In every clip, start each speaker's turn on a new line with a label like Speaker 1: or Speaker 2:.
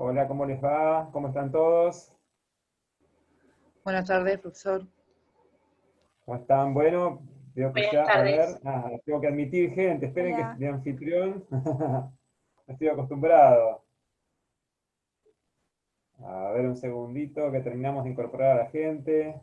Speaker 1: Hola, ¿cómo les va? ¿Cómo están todos?
Speaker 2: Buenas tardes, profesor.
Speaker 1: ¿Cómo están? Bueno, veo que
Speaker 2: Buenas
Speaker 1: ya, a ver,
Speaker 2: tardes.
Speaker 1: tengo que admitir gente, esperen que
Speaker 2: Hola.
Speaker 1: de anfitrión, no estoy acostumbrado. A ver un segundito que terminamos de incorporar a la gente.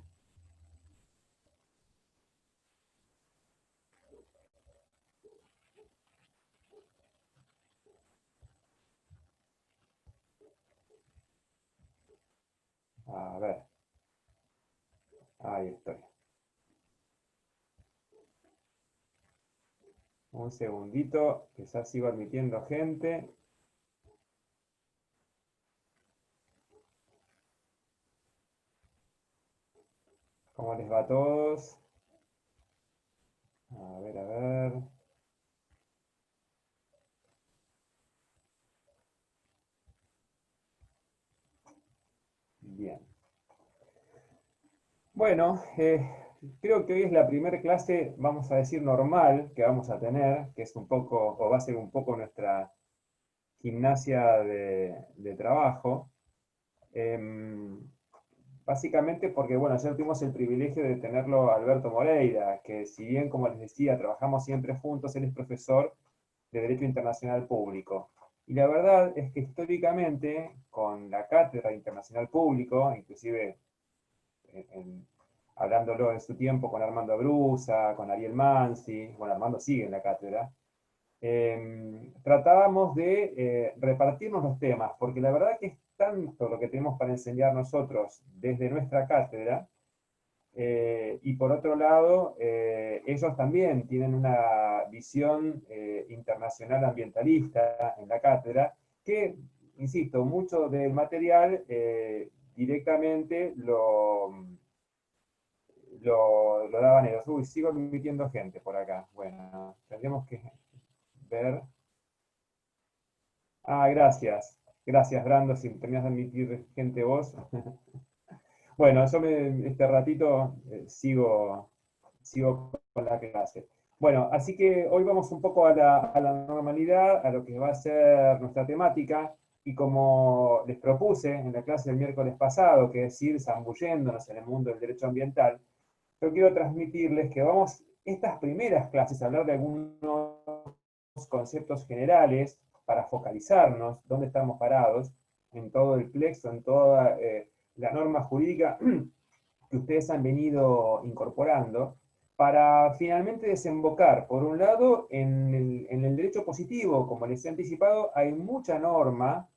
Speaker 1: A ver, ahí estoy. Un segundito, que ya sigo admitiendo gente. ¿Cómo les va a todos? A ver, a ver. Bien. Bueno, creo que hoy es la primera clase, vamos a decir, normal que vamos a tener, que es un poco, o va a ser un poco nuestra gimnasia de trabajo. Em, Básicamente porque, bueno, ayer tuvimos el privilegio de tenerlo a Alberto Moreira, que si bien, como les decía, trabajamos siempre juntos, él es profesor de Derecho Internacional Público. Y la verdad es que históricamente, con la Cátedra Internacional Público, inclusive en, hablándolo en su tiempo con Armando Abruza, con Ariel Mansi, bueno, Armando sigue en la cátedra, tratábamos de repartirnos los temas, porque la verdad que es tanto lo que tenemos para enseñar nosotros desde nuestra cátedra, y por otro lado, ellos también tienen una visión internacional ambientalista en la cátedra, que, insisto, mucho del material directamente lo daban ellos. Uy, sigo admitiendo gente por acá. Bueno, tendremos que ver. Ah, gracias. Gracias, Brando, si terminas de admitir gente vos. Bueno, este ratito sigo con la clase. Bueno, así que hoy vamos un poco a la normalidad, a lo que va a ser nuestra temática, y como les propuse en la clase del miércoles pasado, que es ir zambulléndonos en el mundo del derecho ambiental, yo quiero transmitirles que vamos, estas primeras clases, a hablar de algunos conceptos generales para focalizarnos, dónde estamos parados, en todo el plexo, en toda la norma jurídica que ustedes han venido incorporando, para finalmente desembocar, por un lado, en el derecho positivo. Como les he anticipado, hay mucha norma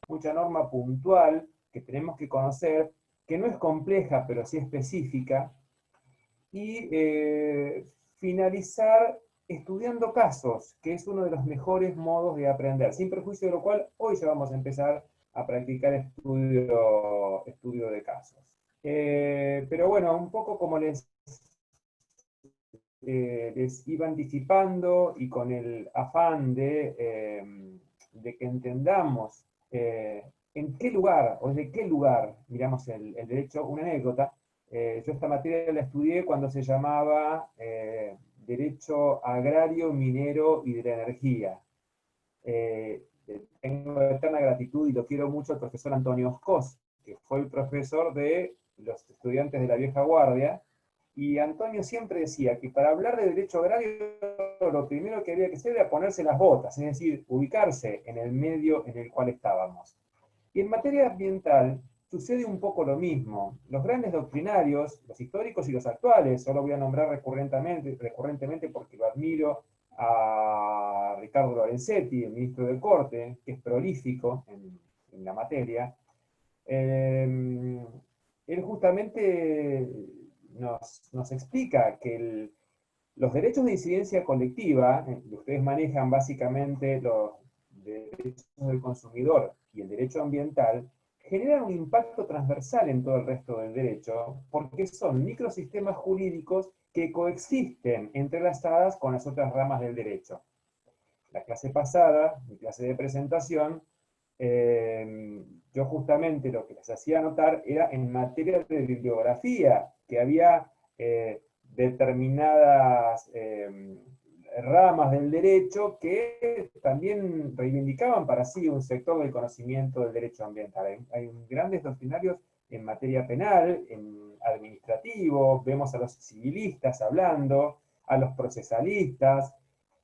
Speaker 1: puntual que tenemos que conocer, que no es compleja, pero sí específica, y finalizar estudiando casos, que es uno de los mejores modos de aprender, sin perjuicio de lo cual hoy ya vamos a empezar a practicar estudio de casos. Pero bueno, un poco como les iba anticipando y con el afán de que entendamos en qué lugar o desde qué lugar miramos el derecho, una anécdota. Yo esta materia la estudié cuando se llamaba Derecho Agrario, Minero y de la Energía. Tengo eterna gratitud y lo quiero mucho al profesor Antonio Oscos, que fue el profesor de los estudiantes de la vieja guardia, y Antonio siempre decía que para hablar de derecho agrario lo primero que había que hacer era ponerse las botas, es decir, ubicarse en el medio en el cual estábamos. Y en materia ambiental sucede un poco lo mismo. Los grandes doctrinarios, los históricos y los actuales, solo voy a nombrar recurrentemente porque lo admiro, a Ricardo Lorenzetti, el ministro de Corte, que es prolífico en la materia. Él justamente nos explica que los derechos de incidencia colectiva, que ustedes manejan básicamente los derechos del consumidor y el derecho ambiental, generan un impacto transversal en todo el resto del derecho, porque son microsistemas jurídicos que coexisten entrelazadas con las otras ramas del derecho. La clase pasada, mi clase de presentación, yo justamente lo que les hacía notar era en materia de bibliografía, que había determinadas ramas del derecho que también reivindicaban para sí un sector del conocimiento del derecho ambiental. Hay grandes doctrinarios en materia penal, en administrativo, vemos a los civilistas hablando, a los procesalistas,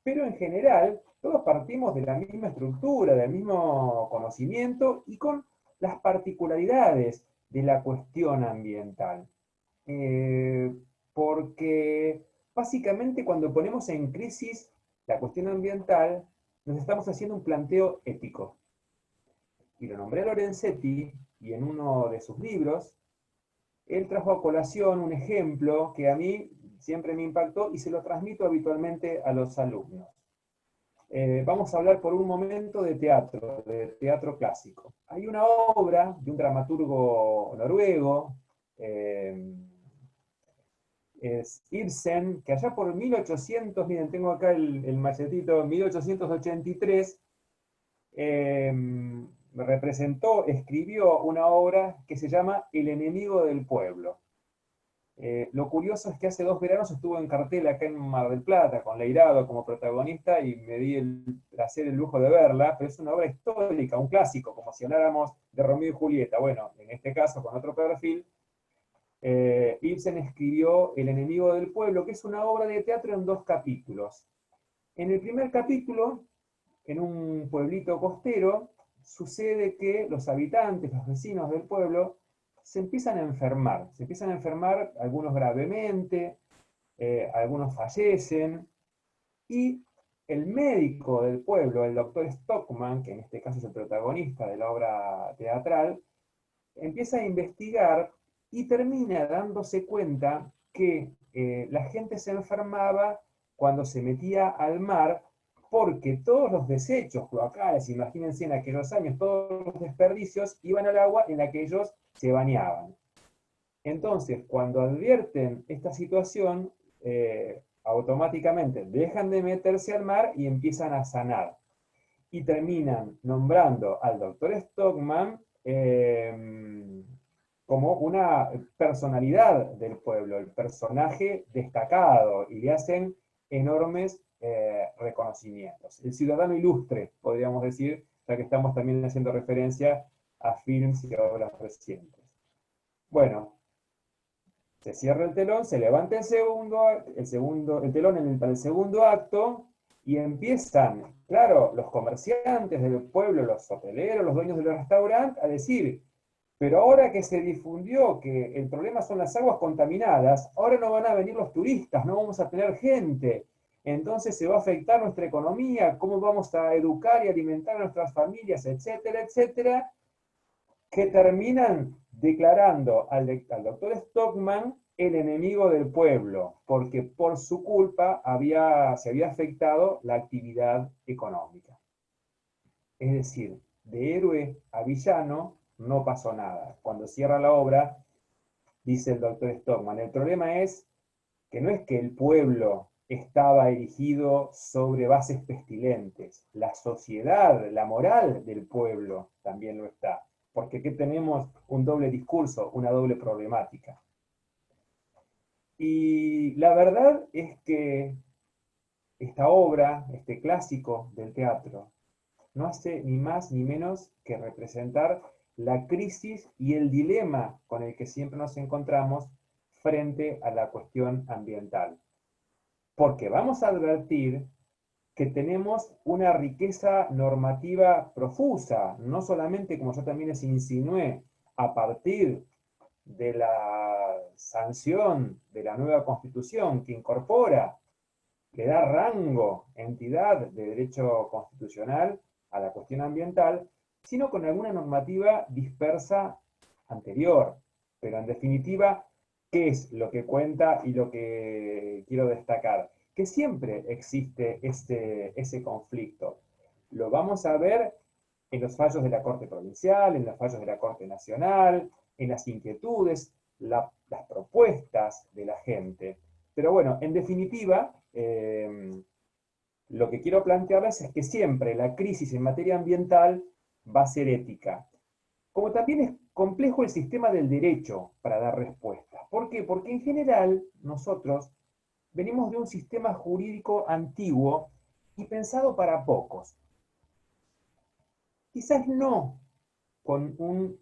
Speaker 1: pero en general todos partimos de la misma estructura, del mismo conocimiento y con las particularidades de la cuestión ambiental. Porque básicamente cuando ponemos en crisis la cuestión ambiental, nos estamos haciendo un planteo ético. Y lo nombré a Lorenzetti, y en uno de sus libros, él trajo a colación un ejemplo que a mí siempre me impactó y se lo transmito habitualmente a los alumnos. Vamos a hablar por un momento de teatro clásico. Hay una obra de un dramaturgo noruego, es Ibsen, que allá por 1800, miren, tengo acá el machetito, 1883, escribió una obra que se llama El enemigo del pueblo. Lo curioso es que hace 2 veranos estuvo en cartel acá en Mar del Plata, con Leirado como protagonista, y me di el placer, el lujo de verla, pero es una obra histórica, un clásico, como si habláramos de Romeo y Julieta. Bueno, en este caso con otro perfil, Ibsen escribió El enemigo del pueblo, que es una obra de teatro en 2 capítulos. En el primer capítulo, en un pueblito costero, sucede que los habitantes, los vecinos del pueblo, se empiezan a enfermar algunos gravemente, algunos fallecen, y el médico del pueblo, el doctor Stockman, que en este caso es el protagonista de la obra teatral, empieza a investigar y termina dándose cuenta que la gente se enfermaba cuando se metía al mar, porque todos los desechos cloacales, imagínense en aquellos años, todos los desperdicios iban al agua en la que ellos se bañaban. Entonces, cuando advierten esta situación, automáticamente dejan de meterse al mar y empiezan a sanar. Y terminan nombrando al doctor Stockman como una personalidad del pueblo, el personaje destacado, y le hacen enormes reconocimientos. El ciudadano ilustre, podríamos decir, ya que estamos también haciendo referencia a films y obras recientes. Bueno, se cierra el telón, se levanta el telón para el segundo acto, y empiezan, claro, los comerciantes del pueblo, los hoteleros, los dueños de los restaurantes, a decir: pero ahora que se difundió que el problema son las aguas contaminadas, ahora no van a venir los turistas, no vamos a tener gente, entonces se va a afectar nuestra economía, cómo vamos a educar y alimentar a nuestras familias, etcétera, etcétera, que terminan declarando al doctor Stockman el enemigo del pueblo, porque por su culpa se había afectado la actividad económica. Es decir, de héroe a villano no pasó nada. Cuando cierra la obra, dice el doctor Stockman, el problema es que no es que el pueblo estaba erigido sobre bases pestilentes, la sociedad, la moral del pueblo también lo está, porque aquí tenemos un doble discurso, una doble problemática. Y la verdad es que esta obra, este clásico del teatro, no hace ni más ni menos que representar la crisis y el dilema con el que siempre nos encontramos frente a la cuestión ambiental. Porque vamos a advertir que tenemos una riqueza normativa profusa, no solamente, como yo también les insinué, a partir de la sanción de la nueva Constitución que incorpora, que da rango, entidad de derecho constitucional a la cuestión ambiental, sino con alguna normativa dispersa anterior. Pero en definitiva, ¿qué es lo que cuenta y lo que quiero destacar? Que siempre existe ese conflicto. Lo vamos a ver en los fallos de la Corte Provincial, en los fallos de la Corte Nacional, en las inquietudes, las propuestas de la gente. Pero bueno, en definitiva, lo que quiero plantearles es que siempre la crisis en materia ambiental va a ser ética. Como también es complejo el sistema del derecho para dar respuestas. ¿Por qué? Porque en general nosotros venimos de un sistema jurídico antiguo y pensado para pocos. Quizás no con un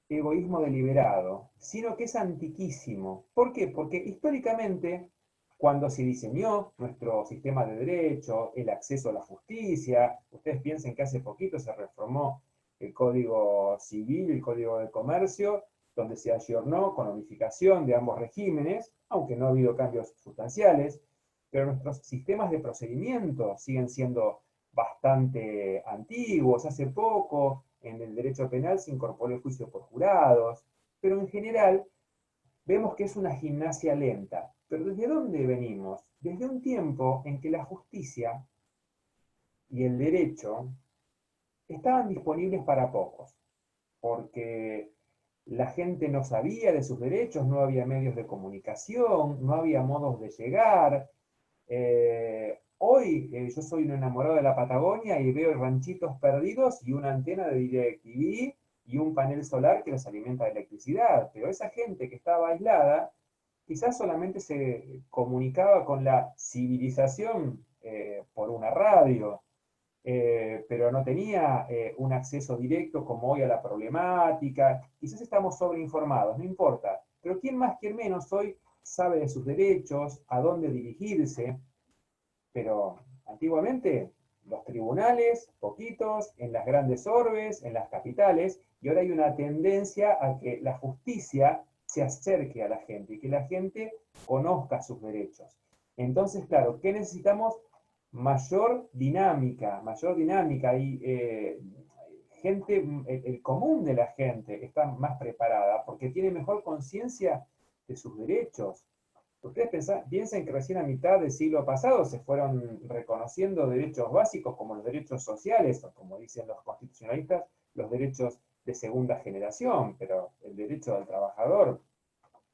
Speaker 1: egoísmo deliberado, sino que es antiquísimo. ¿Por qué? Porque históricamente, cuando se diseñó nuestro sistema de derecho, el acceso a la justicia, ustedes piensen que hace poquito se reformó el Código Civil, el Código de Comercio, donde se ayornó con la unificación de ambos regímenes, aunque no ha habido cambios sustanciales, pero nuestros sistemas de procedimiento siguen siendo bastante antiguos. Hace poco, en el derecho penal se incorporó el juicio por jurados, pero en general vemos que es una gimnasia lenta. Pero ¿desde dónde venimos? Desde un tiempo en que la justicia y el derecho estaban disponibles para pocos, porque la gente no sabía de sus derechos, no había medios de comunicación, no había modos de llegar. Hoy yo soy un enamorado de la Patagonia y veo ranchitos perdidos y una antena de DirecTV y un panel solar que los alimenta de electricidad, pero esa gente que estaba aislada quizás solamente se comunicaba con la civilización por una radio, pero no tenía un acceso directo como hoy a la problemática. Quizás estamos sobreinformados, no importa, pero quién más, quién menos hoy sabe de sus derechos, a dónde dirigirse, pero antiguamente los tribunales, poquitos, en las grandes orbes, en las capitales, y ahora hay una tendencia a que la justicia se acerque a la gente y que la gente conozca sus derechos. Entonces, claro, ¿qué necesitamos? Mayor dinámica y gente, el común de la gente está más preparada porque tiene mejor conciencia de sus derechos. Ustedes piensen que recién a mitad del siglo pasado se fueron reconociendo derechos básicos como los derechos sociales, o como dicen los constitucionalistas, los derechos de segunda generación, pero el derecho del trabajador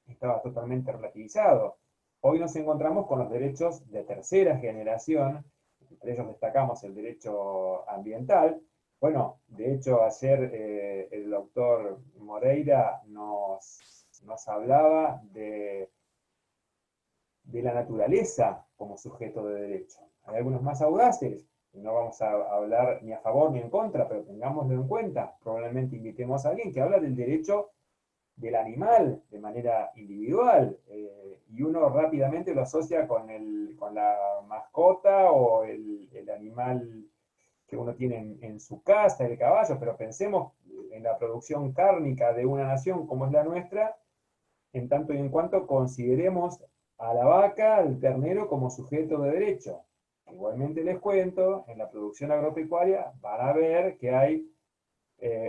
Speaker 1: estaba totalmente relativizado. Hoy nos encontramos con los derechos de tercera generación, entre ellos destacamos el derecho ambiental. Bueno, de hecho ayer el doctor Moreira nos hablaba de la naturaleza como sujeto de derecho. Hay algunos más audaces, y no vamos a hablar ni a favor ni en contra, pero tengámoslo en cuenta. Probablemente invitemos a alguien que habla del derecho del animal de manera individual, y uno rápidamente lo asocia con la mascota o el animal que uno tiene en su casa, el caballo, pero pensemos en la producción cárnica de una nación como es la nuestra, en tanto y en cuanto consideremos a la vaca, al ternero como sujeto de derecho. Igualmente les cuento, en la producción agropecuaria van a ver que hay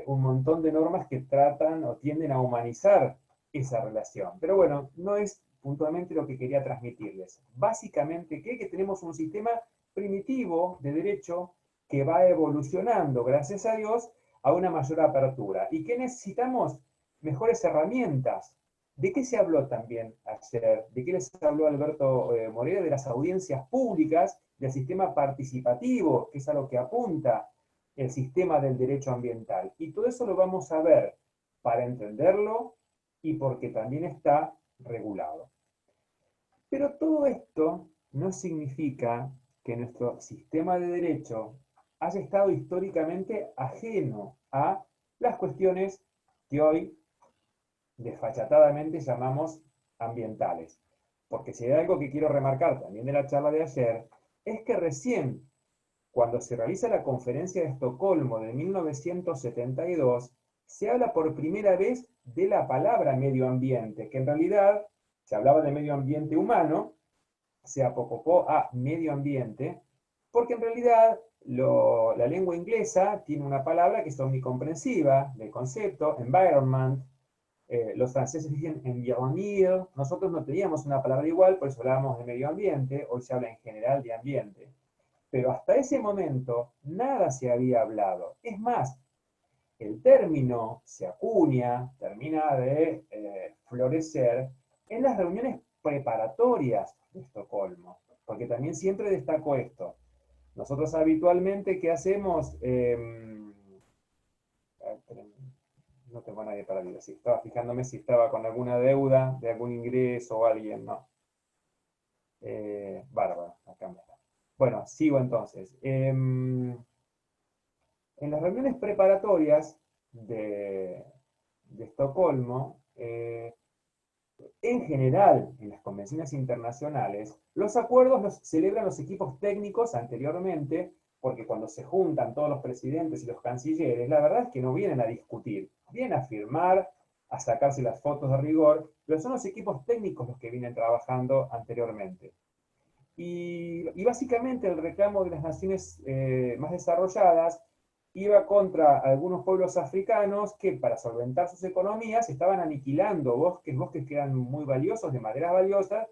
Speaker 1: un montón de normas que tratan o tienden a humanizar esa relación. Pero bueno, no es puntualmente lo que quería transmitirles. Básicamente, que tenemos un sistema primitivo de derecho que va evolucionando, gracias a Dios, a una mayor apertura. ¿Y que necesitamos? Mejores herramientas. ¿De qué se habló también ayer? ¿De qué les habló Alberto Moreira? De las audiencias públicas, del sistema participativo, que es a lo que apunta el sistema del derecho ambiental. Y todo eso lo vamos a ver para entenderlo y porque también está regulado. Pero todo esto no significa que nuestro sistema de derecho haya estado históricamente ajeno a las cuestiones que hoy desfachatadamente llamamos ambientales. Porque si hay algo que quiero remarcar también de la charla de ayer, es que recién cuando se realiza la Conferencia de Estocolmo de 1972, se habla por primera vez de la palabra medio ambiente, que en realidad se hablaba de medio ambiente humano, se apocopó a medio ambiente, porque en realidad la lengua inglesa tiene una palabra que es omnicomprensiva del concepto, environment. Los franceses dicen environnement, nosotros no teníamos una palabra igual, por eso hablábamos de medio ambiente, hoy se habla en general de ambiente. Pero hasta ese momento nada se había hablado. Es más, el término se acuña, termina de florecer en las reuniones preparatorias de Estocolmo, porque también siempre destaco esto. Nosotros habitualmente, ¿qué hacemos? No tengo a nadie para decir. Sí, estaba fijándome si estaba con alguna deuda de algún ingreso o alguien, ¿no? Bárbaro, acá me está. Bueno, sigo entonces. En las reuniones preparatorias de Estocolmo, en general, en las convenciones internacionales, los acuerdos los celebran los equipos técnicos anteriormente, porque cuando se juntan todos los presidentes y los cancilleres, la verdad es que no vienen a discutir, vienen a firmar, a sacarse las fotos de rigor, pero son los equipos técnicos los que vienen trabajando anteriormente. Y básicamente el reclamo de las naciones más desarrolladas iba contra algunos pueblos africanos que para solventar sus economías estaban aniquilando bosques que eran muy valiosos, de maderas valiosas,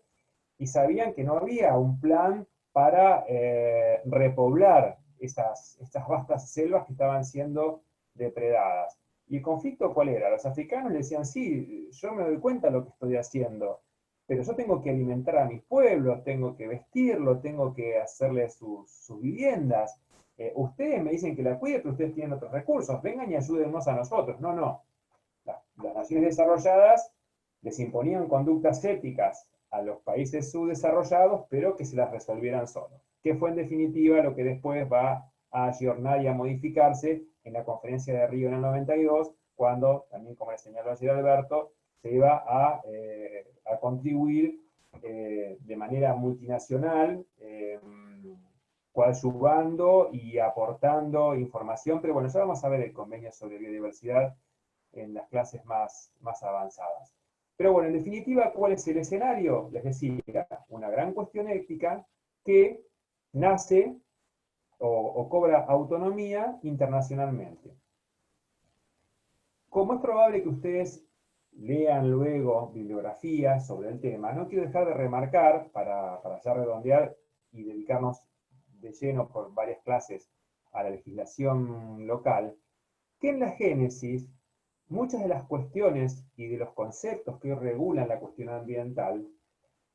Speaker 1: y sabían que no había un plan para repoblar estas vastas selvas que estaban siendo depredadas. ¿Y el conflicto cuál era? Los africanos le decían, sí, yo me doy cuenta de lo que estoy haciendo, pero yo tengo que alimentar a mis pueblos, tengo que vestirlos, tengo que hacerles sus viviendas. Ustedes me dicen que la cuide, pero ustedes tienen otros recursos, vengan y ayúdennos a nosotros. No, no. Las naciones desarrolladas les imponían conductas éticas a los países subdesarrollados, pero que se las resolvieran solos. Que fue en definitiva lo que después va a ayornar y a modificarse en la conferencia de Río en el 92, cuando, también como le señaló ayer Alberto, se iba a contribuir de manera multinacional, coadyuvando y aportando información, pero bueno, ya vamos a ver el convenio sobre biodiversidad en las clases más avanzadas. Pero bueno, en definitiva, ¿cuál es el escenario? Les decía, una gran cuestión ética que nace o cobra autonomía internacionalmente. Como es probable que ustedes lean luego bibliografía sobre el tema, no quiero dejar de remarcar, para ya redondear y dedicarnos de lleno por varias clases a la legislación local, que en la Génesis muchas de las cuestiones y de los conceptos que hoy regulan la cuestión ambiental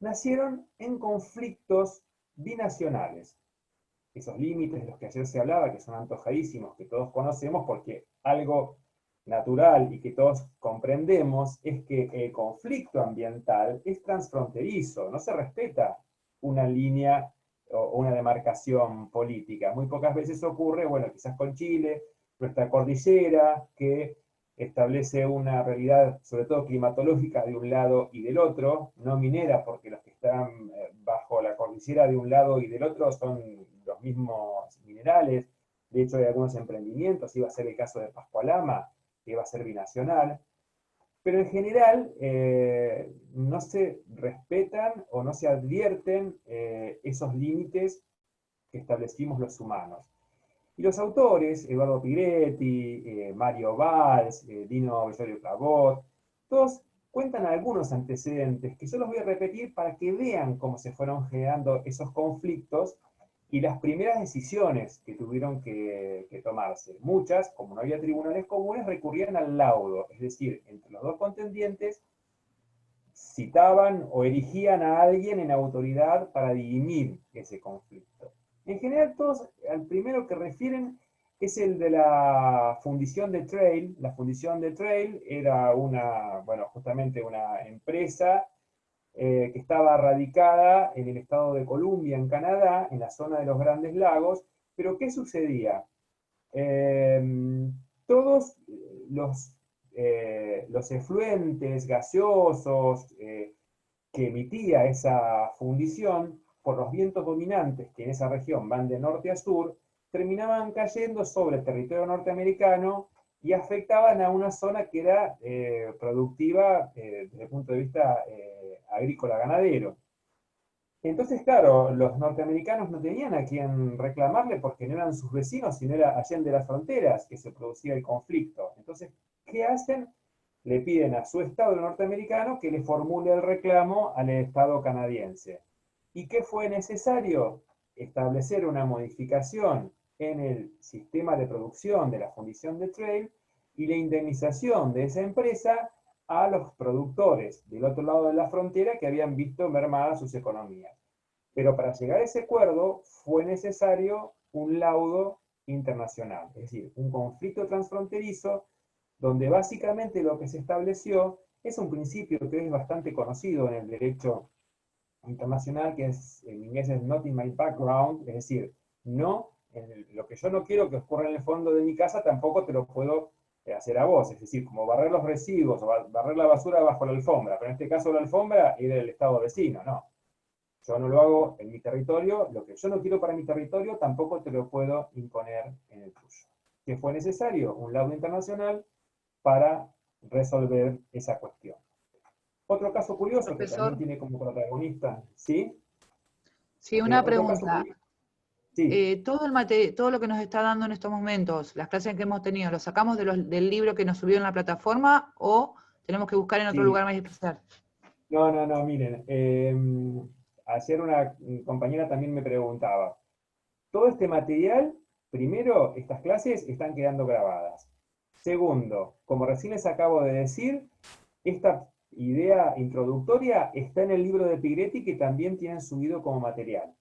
Speaker 1: nacieron en conflictos binacionales. Esos límites de los que ayer se hablaba, que son antojadísimos, que todos conocemos, porque algo natural y que todos comprendemos es que el conflicto ambiental es transfronterizo, no se respeta una línea o una demarcación política. Muy pocas veces ocurre, bueno, quizás con Chile, nuestra cordillera, que establece una realidad, sobre todo climatológica, de un lado y del otro, no minera, porque los que están bajo la cordillera de un lado y del otro son los mismos minerales. De hecho, hay algunos emprendimientos, iba a ser el caso de Pascualama, que iba a ser binacional, pero en general no se respetan o no se advierten esos límites que establecimos los humanos. Y los autores, Eduardo Piretti, Mario Valls, Dino Bellorio Cabot, todos cuentan algunos antecedentes que yo los voy a repetir para que vean cómo se fueron generando esos conflictos y las primeras decisiones que tuvieron que tomarse. Muchas, como no había tribunales comunes, recurrían al laudo, es decir, entre los dos contendientes citaban o erigían a alguien en autoridad para dirimir ese conflicto. En general, todos al primero que refieren es el de la fundición de Trail. La fundición de Trail era justamente una empresa que estaba radicada en el estado de Columbia, en Canadá, en la zona de los Grandes Lagos. Pero ¿qué sucedía? Todos los efluentes gaseosos que emitía esa fundición, por los vientos dominantes que en esa región van de norte a sur, terminaban cayendo sobre el territorio norteamericano y afectaban a una zona que era productiva desde el punto de vista agrícola-ganadero. Entonces, claro, los norteamericanos no tenían a quien reclamarle porque no eran sus vecinos, sino era allende las fronteras que se producía el conflicto. Entonces, ¿qué hacen? Le piden a su Estado norteamericano que le formule el reclamo al Estado canadiense. ¿Y qué fue necesario? Establecer una modificación en el sistema de producción de la fundición de Trail y la indemnización de esa empresa a los productores del otro lado de la frontera que habían visto mermadas sus economías. Pero para llegar a ese acuerdo fue necesario un laudo internacional, es decir, un conflicto transfronterizo donde básicamente lo que se estableció es un principio que es bastante conocido en el derecho internacional, que es, en inglés es not in my background, es decir, no, lo que yo no quiero que ocurra en el fondo de mi casa, tampoco te lo puedo hacer a vos, es decir, como barrer los residuos o barrer la basura bajo la alfombra, pero en este caso la alfombra es del estado vecino, no. Yo no lo hago en mi territorio, lo que yo no quiero para mi territorio tampoco te lo puedo imponer en el tuyo. ¿Qué fue necesario? Un laudo internacional para resolver esa cuestión. Otro caso curioso que también
Speaker 2: Profesor,
Speaker 1: tiene como protagonista, ¿sí?
Speaker 2: sí, una
Speaker 1: Otro caso
Speaker 2: pregunta.
Speaker 1: curioso, sí,
Speaker 2: Todo lo que nos está dando en estos momentos, las clases que hemos tenido, ¿lo sacamos del libro que nos subió en la plataforma o tenemos que buscar en otro
Speaker 1: sí.
Speaker 2: lugar más especial?
Speaker 1: No, no, no, miren, ayer una compañera también me preguntaba, todo este material, primero, estas clases están quedando grabadas. Segundo, como recién les acabo de decir, esta idea introductoria está en el libro de Pigretti que también tienen subido como material.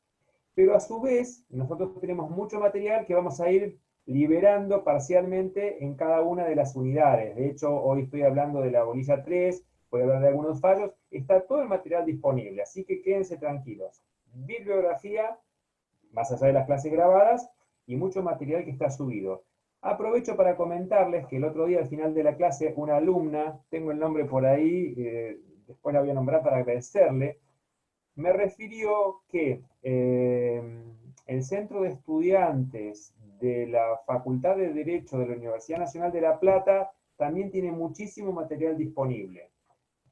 Speaker 1: Pero a su vez, nosotros tenemos mucho material que vamos a ir liberando parcialmente en cada una de las unidades. De hecho, hoy estoy hablando de la bolilla 3, voy a hablar de algunos fallos, está todo el material disponible, así que quédense tranquilos. Bibliografía, más allá de las clases grabadas, y mucho material que está subido. Aprovecho para comentarles que el otro día, al final de la clase, una alumna, tengo el nombre por ahí, después la voy a nombrar para agradecerle, me refirió que el Centro de Estudiantes de la Facultad de Derecho de la Universidad Nacional de La Plata también tiene muchísimo material disponible.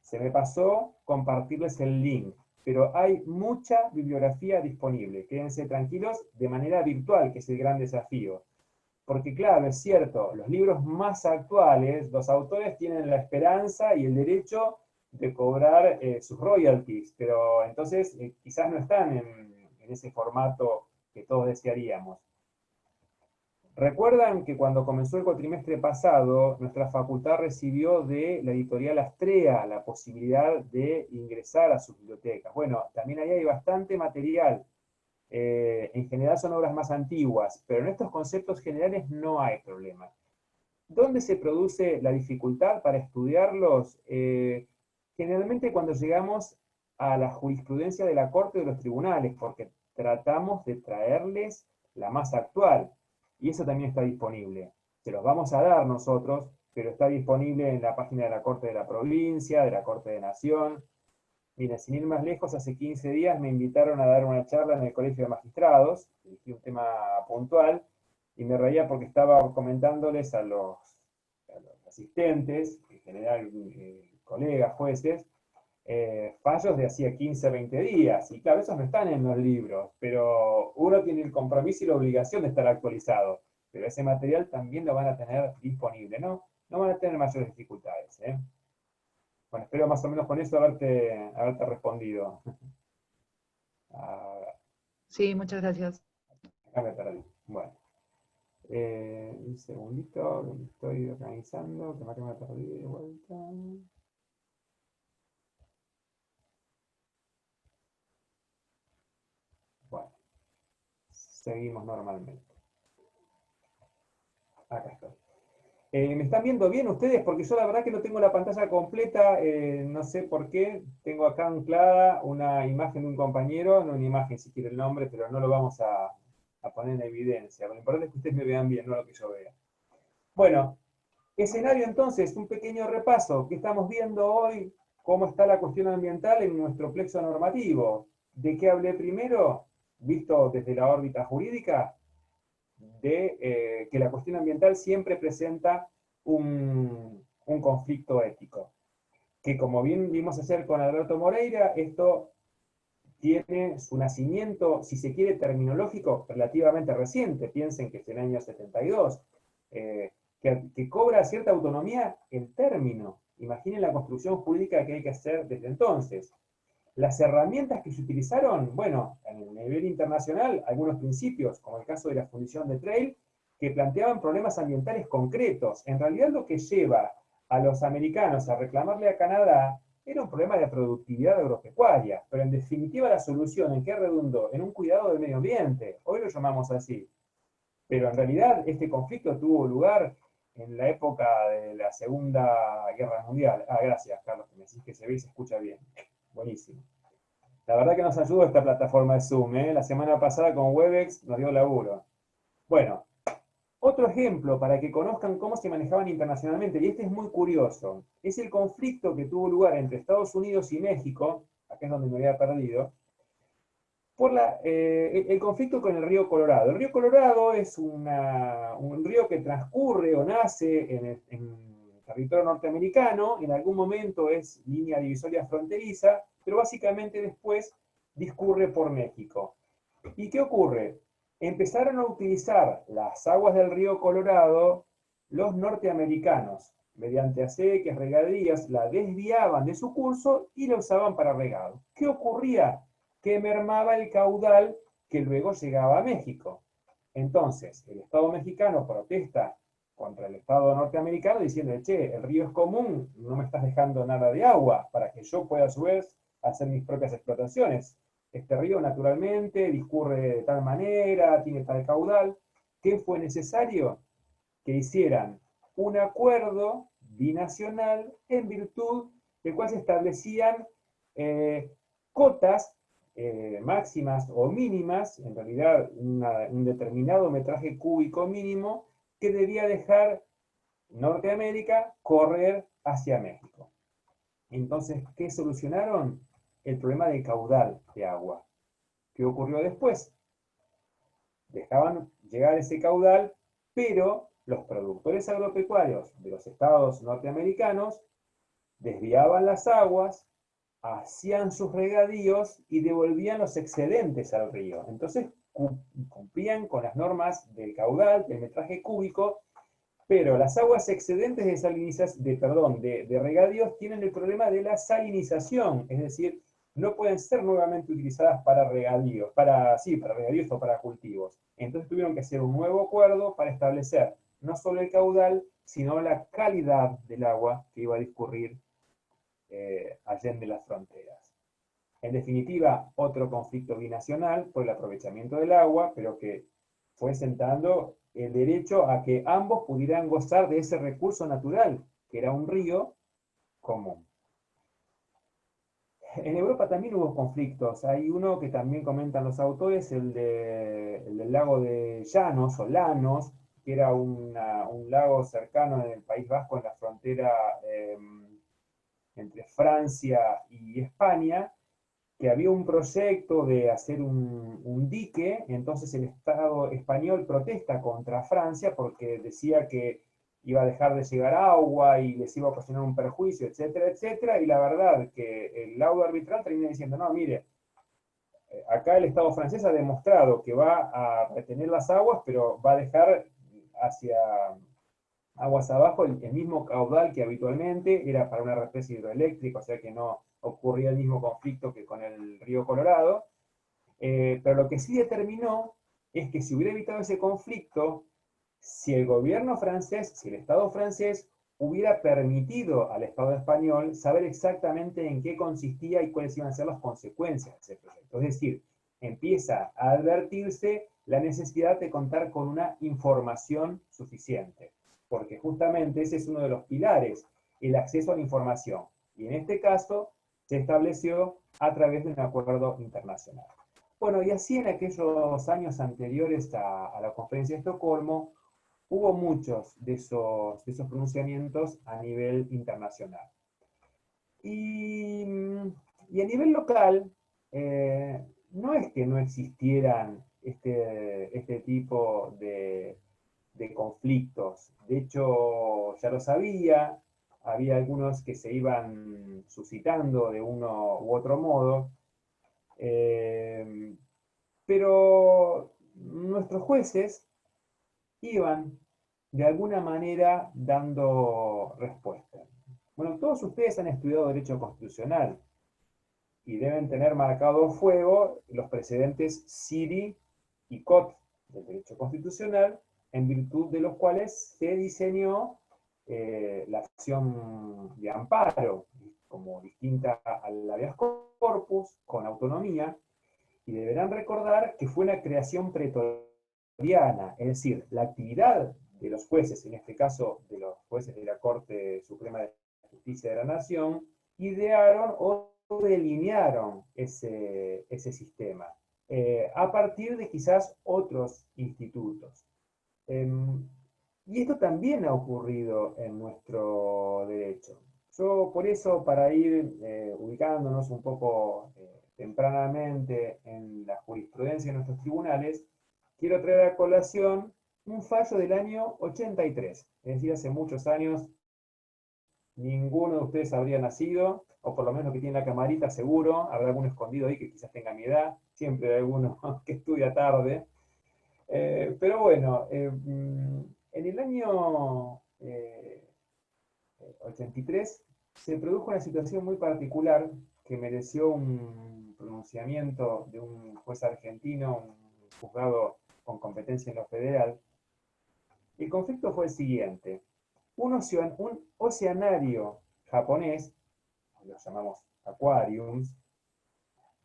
Speaker 1: Se me pasó compartirles el link, pero hay mucha bibliografía disponible. Quédense tranquilos de manera virtual, que es el gran desafío. Porque claro, es cierto, los libros más actuales, los autores tienen la esperanza y el derecho de cobrar sus royalties, pero entonces quizás no están en ese formato que todos desearíamos. Recuerdan que cuando comenzó el cuatrimestre pasado, nuestra facultad recibió de la editorial Astrea la posibilidad de ingresar a sus bibliotecas. Bueno, también ahí hay bastante material. En general son obras más antiguas, pero en estos conceptos generales no hay problema. ¿Dónde se produce la dificultad para estudiarlos? Generalmente cuando llegamos a la jurisprudencia de la Corte o de los tribunales, porque tratamos de traerles la más actual. Y eso también está disponible. Se los vamos a dar nosotros, pero está disponible en la página de la Corte de la Provincia, de la Corte de Nación. Mira, sin ir más lejos, hace 15 días me invitaron a dar una charla en el Colegio de Magistrados, elegí un tema puntual, y me reía porque estaba comentándoles a los asistentes, en general colegas, jueces, fallos de hacía 15, 20 días. Y claro, esos no están en los libros, pero uno tiene el compromiso y la obligación de estar actualizado. Pero ese material también lo van a tener disponible, ¿no? No van a tener mayores dificultades, ¿eh? Bueno, espero más o menos con eso haberte respondido. Ah,
Speaker 2: Sí, muchas gracias.
Speaker 1: acá me perdí. Bueno, un segundito, que me estoy organizando, que acá me perdí de vuelta. Bueno, seguimos normalmente. Acá estoy. ¿Me están viendo bien ustedes? Porque yo la verdad que no tengo la pantalla completa, no sé por qué. Tengo acá anclada una imagen de un compañero, no una imagen si quiere el nombre, pero no lo vamos a poner en evidencia. Lo importante es que ustedes me vean bien, no lo que yo vea. Bueno, escenario entonces, un pequeño repaso. ¿Qué estamos viendo hoy? ¿Cómo está la cuestión ambiental en nuestro plexo normativo? ¿De qué hablé primero? Visto desde la órbita jurídica, de que la cuestión ambiental siempre presenta un conflicto ético. Que como bien vimos ayer con Alberto Moreira, esto tiene su nacimiento, si se quiere, terminológico relativamente reciente. Piensen que es el año 72. Que cobra cierta autonomía el término. Imaginen la construcción jurídica que hay que hacer desde entonces. Las herramientas que se utilizaron, bueno, a nivel internacional, algunos principios, como el caso de la fundición de Trail, que planteaban problemas ambientales concretos. En realidad lo que lleva a los americanos a reclamarle a Canadá era un problema de productividad agropecuaria, pero en definitiva la solución en qué redundó, en un cuidado del medio ambiente. Hoy lo llamamos así. Pero en realidad este conflicto tuvo lugar en la época de la Segunda Guerra Mundial. Ah, gracias, Carlos, que me decís que se ve y se escucha bien. Buenísimo. La verdad que nos ayudó esta plataforma de Zoom, ¿eh? La semana pasada con Webex nos dio laburo. Bueno, otro ejemplo para que conozcan cómo se manejaban internacionalmente, y este es muy curioso, es el conflicto que tuvo lugar entre Estados Unidos y México, acá es donde me había perdido, por el conflicto con el río Colorado. El río Colorado es un río que transcurre o nace en territorio norteamericano, en algún momento es línea divisoria fronteriza, pero básicamente después discurre por México. ¿Y qué ocurre? Empezaron a utilizar las aguas del río Colorado los norteamericanos. Mediante acequias, regadías, la desviaban de su curso y la usaban para regado. ¿Qué ocurría? Que mermaba el caudal que luego llegaba a México. Entonces, el Estado mexicano protesta contra el Estado norteamericano diciendo, che, el río es común, no me estás dejando nada de agua para que yo pueda a su vez hacer mis propias explotaciones. Este río naturalmente discurre de tal manera, tiene tal caudal. ¿Qué fue necesario? Que hicieran un acuerdo binacional en virtud del cual se establecían cotas máximas o mínimas, en realidad un determinado metraje cúbico mínimo, que debía dejar Norteamérica correr hacia México. Entonces, ¿qué solucionaron? El problema de caudal de agua. ¿Qué ocurrió después? Dejaban llegar ese caudal, pero los productores agropecuarios de los estados norteamericanos desviaban las aguas, hacían sus regadíos y devolvían los excedentes al río. Entonces cumplían con las normas del caudal, del metraje cúbico, pero las aguas excedentes de regadíos tienen el problema de la salinización, es decir, no pueden ser nuevamente utilizadas para regadíos, para regadíos o para cultivos. Entonces tuvieron que hacer un nuevo acuerdo para establecer no solo el caudal, sino la calidad del agua que iba a discurrir allende las fronteras. En definitiva, otro conflicto binacional por el aprovechamiento del agua, pero que fue sentando el derecho a que ambos pudieran gozar de ese recurso natural, que era un río común. En Europa también hubo conflictos. Hay uno que también comentan los autores, el del lago de Llanos o Lanos, que era un lago cercano en el País Vasco, en la frontera entre Francia y España, que había un proyecto de hacer un dique, entonces el Estado español protesta contra Francia porque decía que iba a dejar de llegar agua y les iba a ocasionar un perjuicio, etcétera, etcétera, y la verdad que el laudo arbitral termina diciendo, no, mire, acá el Estado francés ha demostrado que va a retener las aguas, pero va a dejar hacia aguas abajo el mismo caudal que habitualmente era para una represa hidroeléctrica, o sea que no ocurría el mismo conflicto que con el río Colorado, pero lo que sí determinó es que si hubiera evitado ese conflicto, si el gobierno francés, si el Estado francés hubiera permitido al Estado español saber exactamente en qué consistía y cuáles iban a ser las consecuencias de ese proyecto. Es decir, empieza a advertirse la necesidad de contar con una información suficiente, porque justamente ese es uno de los pilares, el acceso a la información. Y en este caso se estableció a través de un acuerdo internacional. Bueno, y así en aquellos años anteriores a la conferencia de Estocolmo, hubo muchos de esos pronunciamientos a nivel internacional. Y, y a nivel local, no es que no existieran este tipo de conflictos. De hecho, ya lo sabía, había algunos que se iban suscitando de uno u otro modo, pero nuestros jueces iban de alguna manera dando respuesta. Bueno, todos ustedes han estudiado Derecho Constitucional y deben tener marcado a fuego los precedentes Siri y Cot del Derecho Constitucional, en virtud de los cuales se diseñó la acción de amparo como distinta al habeas corpus, con autonomía, y deberán recordar que fue una creación pretoriana, es decir, la actividad de los jueces, en este caso de los jueces de la Corte Suprema de Justicia de la Nación, idearon o delinearon ese sistema, a partir de quizás otros institutos. Y esto también ha ocurrido en nuestro derecho. Yo por eso, para ir ubicándonos un poco tempranamente en la jurisprudencia de nuestros tribunales, quiero traer a colación un fallo del año 83, es decir, hace muchos años. Ninguno de ustedes habría nacido, o por lo menos que tiene la camarita seguro, habrá alguno escondido ahí que quizás tenga mi edad, siempre hay alguno que estudia tarde. Pero bueno, en el año 83 se produjo una situación muy particular que mereció un pronunciamiento de un juez argentino, un juzgado con competencia en lo federal. El conflicto fue el siguiente. Un oceanario japonés, lo llamamos aquariums,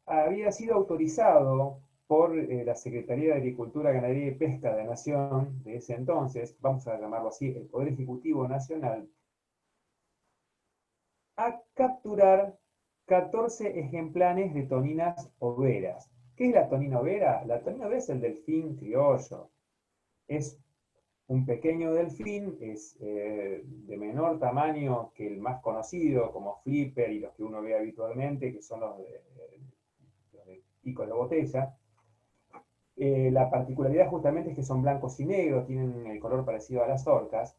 Speaker 1: había sido autorizado por la Secretaría de Agricultura, Ganadería y Pesca de la Nación de ese entonces, vamos a llamarlo así, el Poder Ejecutivo Nacional, a capturar 14 ejemplares de toninas overas. ¿Qué es la tonina overa? La tonina overa es el delfín criollo. Es un pequeño delfín, es de menor tamaño que el más conocido, como flipper y los que uno ve habitualmente, que son los de pico de botella. La particularidad justamente es que son blancos y negros, tienen el color parecido a las orcas.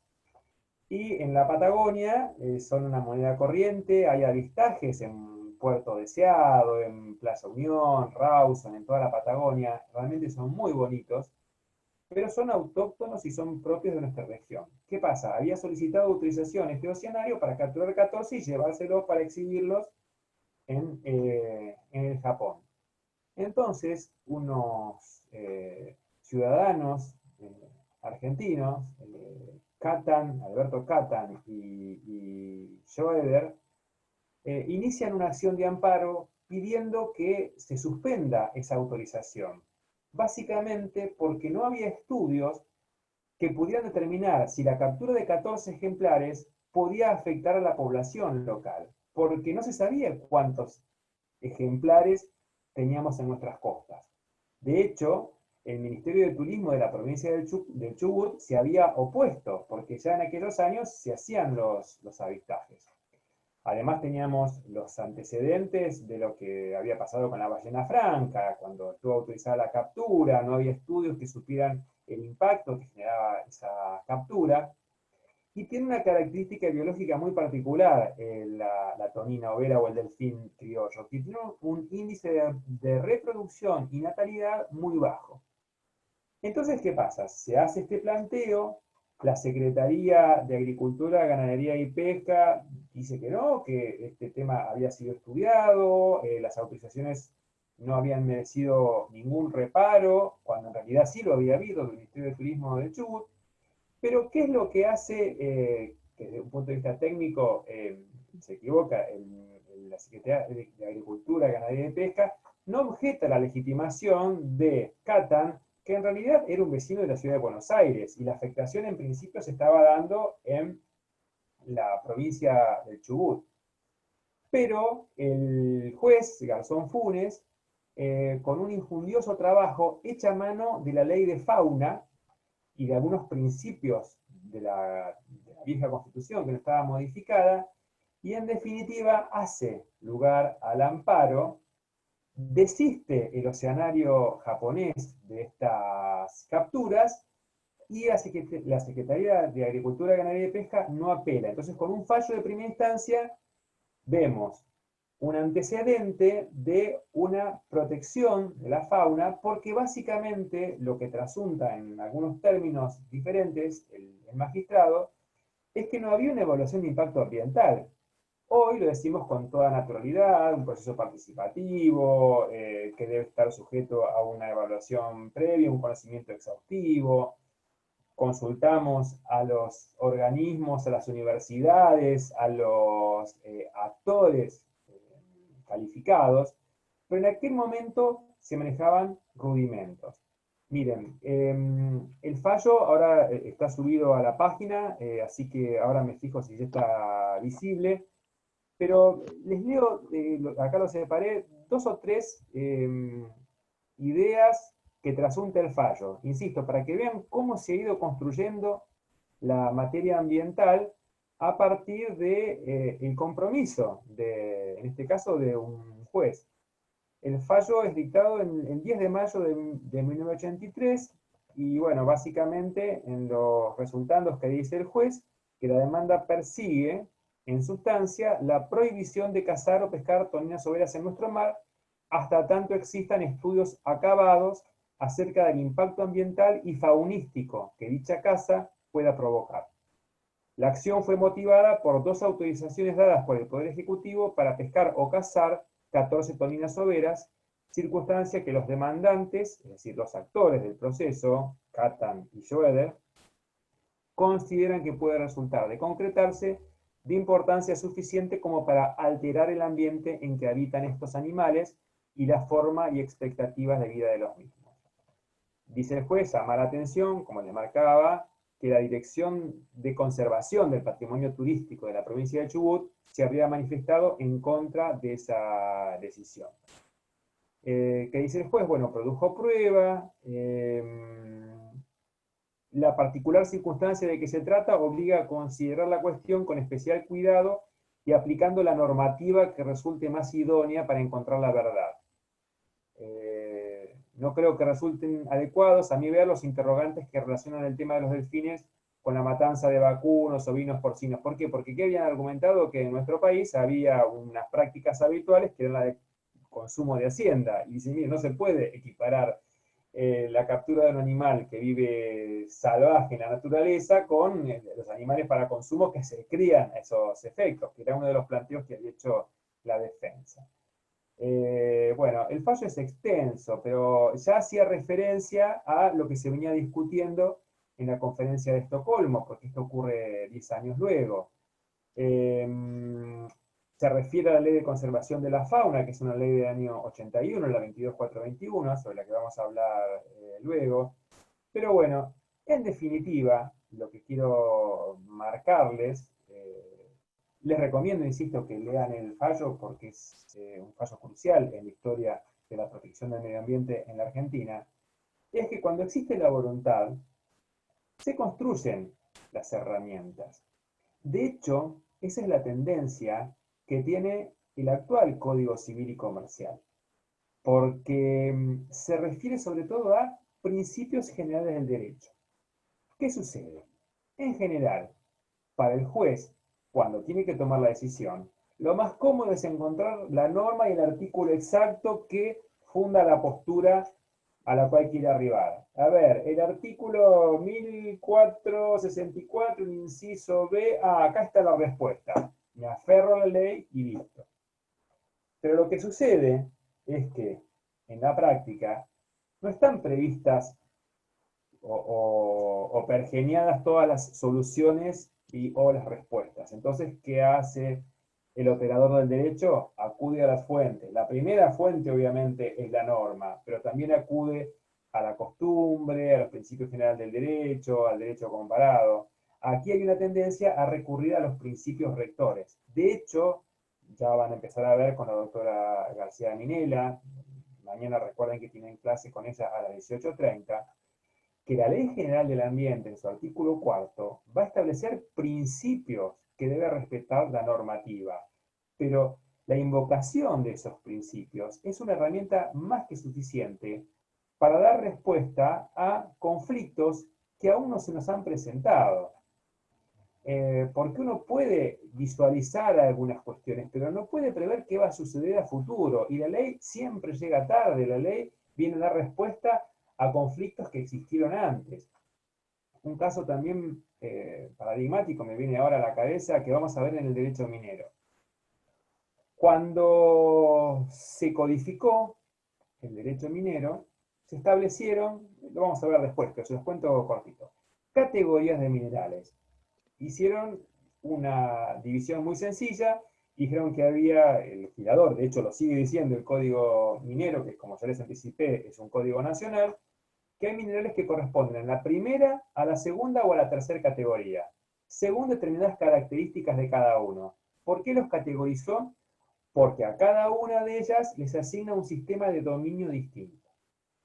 Speaker 1: Y en la Patagonia son una moneda corriente, hay avistajes en Puerto Deseado, en Plaza Unión, Rawson, en toda la Patagonia, realmente son muy bonitos, pero son autóctonos y son propios de nuestra región. ¿Qué pasa? Había solicitado autorización este oceanario para capturar 14 y llevárselos para exhibirlos en el Japón. Entonces, unos ciudadanos argentinos, Alberto Catan y Schroeder, inician una acción de amparo pidiendo que se suspenda esa autorización. Básicamente porque no había estudios que pudieran determinar si la captura de 14 ejemplares podía afectar a la población local, porque no se sabía cuántos ejemplares teníamos en nuestras costas. De hecho, el Ministerio de Turismo de la provincia del Chubut se había opuesto, porque ya en aquellos años se hacían los avistajes. Además teníamos los antecedentes de lo que había pasado con la ballena franca, cuando estuvo autorizada la captura, no había estudios que supieran el impacto que generaba esa captura. Y tiene una característica biológica muy particular, la tonina overa o el delfín criollo, que tiene un índice de reproducción y natalidad muy bajo. Entonces, ¿qué pasa? Se hace este planteo, la Secretaría de Agricultura, Ganadería y Pesca dice que no, que este tema había sido estudiado, las autorizaciones no habían merecido ningún reparo, cuando en realidad sí lo había habido del Ministerio de Turismo de Chubut. Pero, ¿qué es lo que hace, que desde un punto de vista técnico se equivoca, la Secretaría de Agricultura, Ganadería y Pesca no objeta la legitimación de Catan, que en realidad era un vecino de la ciudad de Buenos Aires, y la afectación en principio se estaba dando en la provincia del Chubut. Pero el juez Garzón Funes, con un injundioso trabajo, echa mano de la ley de fauna y de algunos principios de la vieja Constitución que no estaba modificada, y en definitiva hace lugar al amparo, desiste el oceanario japonés de estas capturas y la Secretaría de Agricultura, Ganadería y Pesca no apela. Entonces, con un fallo de primera instancia, vemos un antecedente de una protección de la fauna, porque básicamente lo que trasunta en algunos términos diferentes el magistrado es que no había una evaluación de impacto ambiental. Hoy lo decimos con toda naturalidad, un proceso participativo, que debe estar sujeto a una evaluación previa, un conocimiento exhaustivo. Consultamos a los organismos, a las universidades, a los actores calificados, pero en aquel momento se manejaban rudimentos. Miren, el fallo ahora está subido a la página, así que ahora me fijo si ya está visible. Pero les leo, acá lo separé, 2 o 3 ideas que trasunta el fallo. Insisto, para que vean cómo se ha ido construyendo la materia ambiental a partir de el compromiso, en este caso, de un juez. El fallo es dictado el 10 de mayo de 1983 y bueno, básicamente en los resultados que dice el juez, que la demanda persigue, en sustancia, la prohibición de cazar o pescar toninas overas en nuestro mar hasta tanto existan estudios acabados acerca del impacto ambiental y faunístico que dicha caza pueda provocar. La acción fue motivada por 2 autorizaciones dadas por el Poder Ejecutivo para pescar o cazar 14 toninas overas, circunstancia que los demandantes, es decir, los actores del proceso, Catan y Schroeder, consideran que puede resultar de concretarse de importancia suficiente como para alterar el ambiente en que habitan estos animales y la forma y expectativas de vida de los mismos. Dice el juez, llama la atención, como le marcaba, que la Dirección de Conservación del Patrimonio Turístico de la provincia de Chubut se habría manifestado en contra de esa decisión. ¿Qué dice el juez? Bueno, produjo prueba, la particular circunstancia de que se trata obliga a considerar la cuestión con especial cuidado y aplicando la normativa que resulte más idónea para encontrar la verdad. No creo que resulten adecuados, a mí ver los interrogantes que relacionan el tema de los delfines con la matanza de vacunos, ovinos, porcinos. ¿Por qué? Porque aquí habían argumentado que en nuestro país había unas prácticas habituales que eran la de consumo de hacienda. Y dicen, mire, no se puede equiparar la captura de un animal que vive salvaje en la naturaleza con los animales para consumo que se crían a esos efectos, que era uno de los planteos que había hecho la defensa. Bueno, el fallo es extenso, pero ya hacía referencia a lo que se venía discutiendo en la conferencia de Estocolmo, porque esto ocurre 10 años luego. Se refiere a la Ley de Conservación de la Fauna, que es una ley del año 81, la 22421, sobre la que vamos a hablar luego. Pero bueno, en definitiva, lo que quiero marcarles, les recomiendo, insisto, que lean el fallo porque es un fallo crucial en la historia de la protección del medio ambiente en la Argentina, es que cuando existe la voluntad, se construyen las herramientas. De hecho, esa es la tendencia que tiene el actual Código Civil y Comercial, porque se refiere sobre todo a principios generales del derecho. ¿Qué sucede? En general, para el juez, cuando tiene que tomar la decisión, lo más cómodo es encontrar la norma y el artículo exacto que funda la postura a la cual quiere arribar. A ver, el artículo 1464, el inciso B, acá está la respuesta. Me aferro a la ley y listo. Pero lo que sucede es que en la práctica no están previstas o pergeniadas todas las soluciones o las respuestas. Entonces, ¿qué hace el operador del derecho? Acude a las fuentes. La primera fuente, obviamente, es la norma, pero también acude a la costumbre, a los principios generales del derecho, al derecho comparado. Aquí hay una tendencia a recurrir a los principios rectores. De hecho, ya van a empezar a ver con la doctora García de Minela, mañana recuerden que tienen clase con ella a las 18:30, que la Ley General del Ambiente, en su artículo 4, va a establecer principios que debe respetar la normativa. Pero la invocación de esos principios es una herramienta más que suficiente para dar respuesta a conflictos que aún no se nos han presentado. Porque uno puede visualizar algunas cuestiones, pero no puede prever qué va a suceder a futuro. Y la ley siempre llega tarde, la ley viene a dar respuesta a conflictos que existieron antes. Un caso también paradigmático me viene ahora a la cabeza que vamos a ver en el derecho minero. Cuando se codificó el derecho minero, se establecieron, lo vamos a ver después, pero se los cuento cortito, categorías de minerales. Hicieron una división muy sencilla, dijeron que había el legislador, de hecho lo sigue diciendo el Código Minero, que como ya les anticipé es un código nacional, que hay minerales que corresponden a la primera, a la segunda o a la tercera categoría, según determinadas características de cada uno. ¿Por qué los categorizó? Porque a cada una de ellas les asigna un sistema de dominio distinto.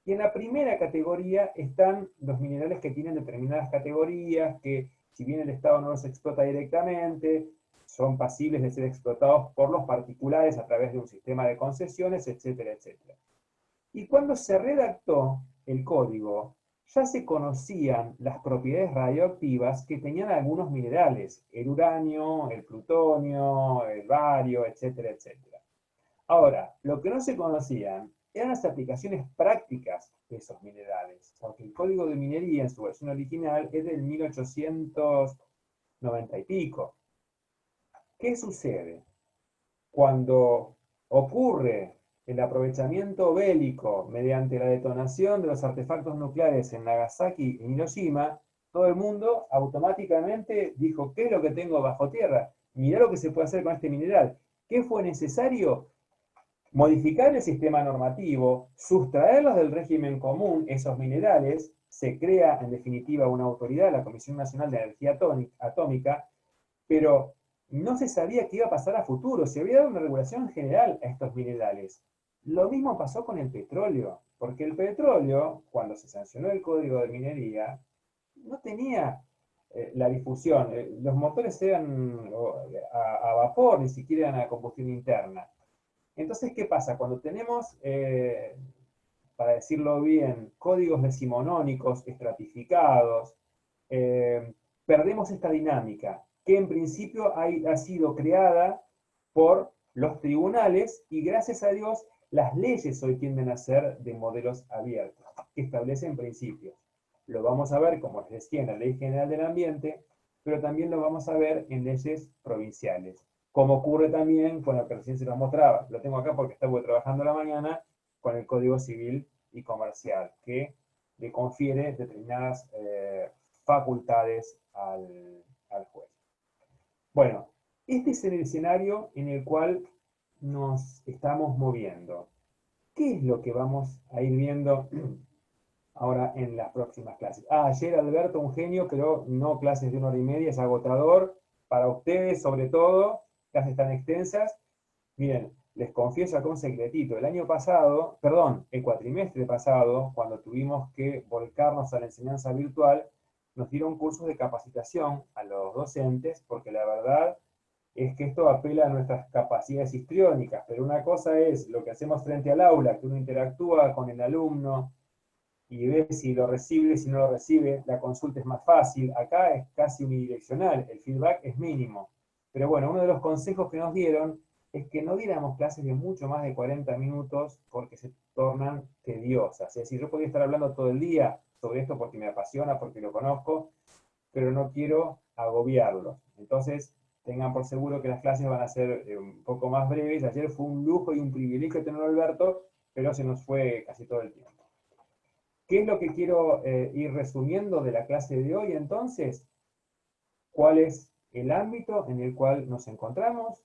Speaker 1: Y en la primera categoría están los minerales que tienen determinadas categorías, que si bien el Estado no los explota directamente, son pasibles de ser explotados por los particulares a través de un sistema de concesiones, etcétera, etcétera. Y cuando se redactó el código, ya se conocían las propiedades radioactivas que tenían algunos minerales, el uranio, el plutonio, el bario, etcétera, etcétera. Ahora, lo que no se conocían eran las aplicaciones prácticas de esos minerales, porque el código de minería en su versión original es del 1890 y pico. ¿Qué sucede? Cuando ocurre el aprovechamiento bélico mediante la detonación de los artefactos nucleares en Nagasaki y Hiroshima, todo el mundo automáticamente dijo, ¿qué es lo que tengo bajo tierra? Mirá lo que se puede hacer con este mineral. ¿Qué fue necesario? Modificar el sistema normativo, sustraerlos del régimen común, esos minerales, se crea en definitiva una autoridad, la Comisión Nacional de Energía Atómica, pero no se sabía qué iba a pasar a futuro, se había dado una regulación general a estos minerales. Lo mismo pasó con el petróleo, porque el petróleo, cuando se sancionó el Código de Minería, no tenía la difusión, los motores eran a vapor, ni siquiera eran a combustión interna. Entonces, ¿qué pasa? Cuando tenemos, para decirlo bien, códigos decimonónicos estratificados, perdemos esta dinámica, que en principio ha sido creada por los tribunales y gracias a Dios las leyes hoy tienden a ser de modelos abiertos, que establecen principios. Lo vamos a ver, como les decía, en la Ley General del Ambiente, pero también lo vamos a ver en leyes provinciales. Como ocurre también con lo que recién se nos mostraba. Lo tengo acá porque estuve trabajando la mañana con el Código Civil y Comercial, que le confiere determinadas facultades al juez. Bueno, este es el escenario en el cual nos estamos moviendo. ¿Qué es lo que vamos a ir viendo ahora en las próximas clases? Ayer Alberto, un genio, pero no clases de 1 hora y media, es agotador para ustedes sobre todo, clases tan extensas. Miren, les confieso acá un secretito. El año pasado, perdón, el cuatrimestre pasado, cuando tuvimos que volcarnos a la enseñanza virtual, nos dieron cursos de capacitación a los docentes, porque la verdad es que esto apela a nuestras capacidades histriónicas, pero una cosa es lo que hacemos frente al aula, que uno interactúa con el alumno y ve si lo recibe, si no lo recibe, la consulta es más fácil. Acá es casi unidireccional, el feedback es mínimo. Pero bueno, uno de los consejos que nos dieron es que no diéramos clases de mucho más de 40 minutos porque se tornan tediosas. Es decir, yo podría estar hablando todo el día sobre esto porque me apasiona, porque lo conozco, pero no quiero agobiarlos. Entonces, tengan por seguro que las clases van a ser un poco más breves. Ayer fue un lujo y un privilegio tener a Alberto, pero se nos fue casi todo el tiempo. ¿Qué es lo que quiero ir resumiendo de la clase de hoy entonces? ¿Cuál es el ámbito en el cual nos encontramos?